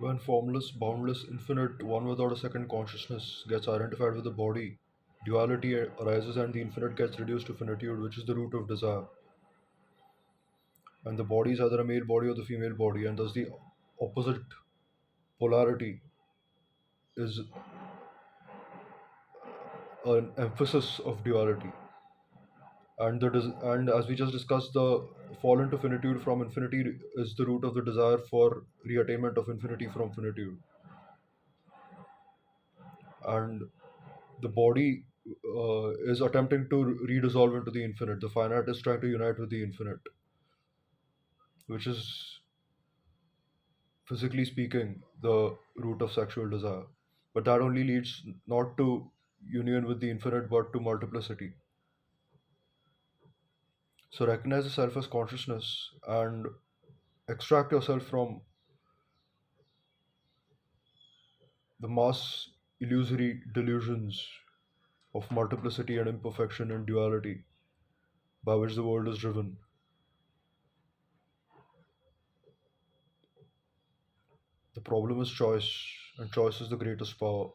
When formless, boundless, infinite, one without a second consciousness gets identified with the body, duality arises and the infinite gets reduced to finitude, which is the root of desire. And the body is either a male body or the female body, and thus the opposite polarity is an emphasis of duality. And as we just discussed, the fall into finitude from infinity is the root of the desire for reattainment of infinity from finitude. And the body is attempting to redissolve into the infinite. The finite is trying to unite with the infinite, which is, physically speaking, the root of sexual desire. But that only leads not to union with the infinite, but to multiplicity. So recognize the self as consciousness and extract yourself from the mass illusory delusions of multiplicity and imperfection and duality by which the world is driven. The problem is choice, and choice is the greatest power.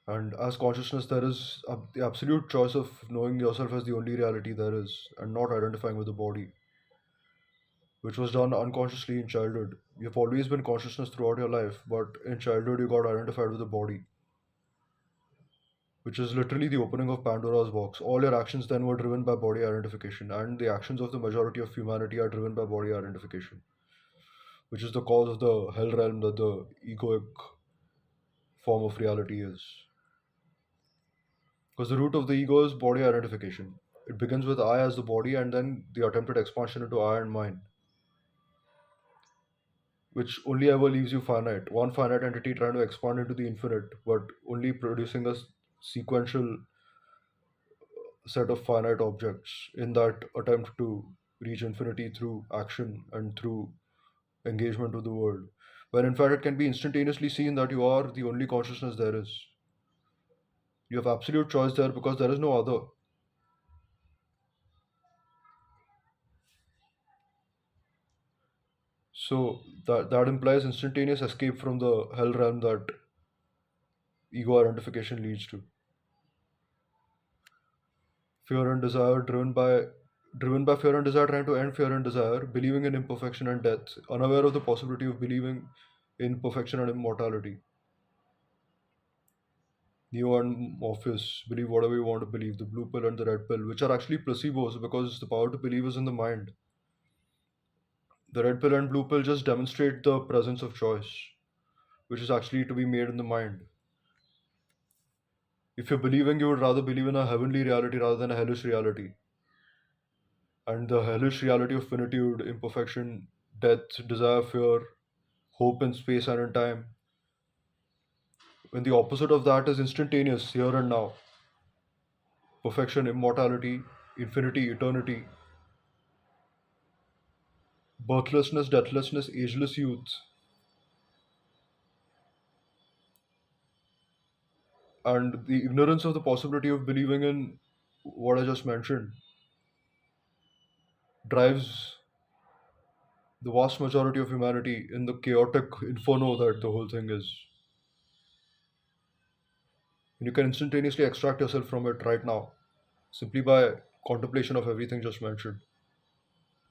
And as consciousness, there is the absolute choice of knowing yourself as the only reality there is and not identifying with the body, which was done unconsciously in childhood. You've always been consciousness throughout your life, but in childhood, you got identified with the body, which is literally the opening of Pandora's box. All your actions then were driven by body identification, and the actions of the majority of humanity are driven by body identification, which is the cause of the hell realm that the egoic form of reality is. Because the root of the ego is body identification. It begins with I as the body and then the attempted expansion into I and mine, which only ever leaves you finite. One finite entity trying to expand into the infinite, but only producing a sequential set of finite objects in that attempt to reach infinity through action and through engagement with the world. When in fact it can be instantaneously seen that you are the only consciousness there is. You have absolute choice there because there is no other. So that implies instantaneous escape from the hell realm that ego identification leads to. Fear and desire driven by fear and desire, trying to end fear and desire, believing in imperfection and death, unaware of the possibility of believing in perfection and immortality. Neo and Morpheus believe whatever you want to believe, the blue pill and the red pill, which are actually placebos because the power to believe is in the mind. The red pill and blue pill just demonstrate the presence of choice, which is actually to be made in the mind. If you're believing, you would rather believe in a heavenly reality rather than a hellish reality. And the hellish reality of finitude, imperfection, death, desire, fear, hope in space and in time, when the opposite of that is instantaneous, here and now, perfection, immortality, infinity, eternity, birthlessness, deathlessness, ageless youth, and the ignorance of the possibility of believing in what I just mentioned drives the vast majority of humanity in the chaotic inferno that the whole thing is. And you can instantaneously extract yourself from it right now simply by contemplation of everything just mentioned.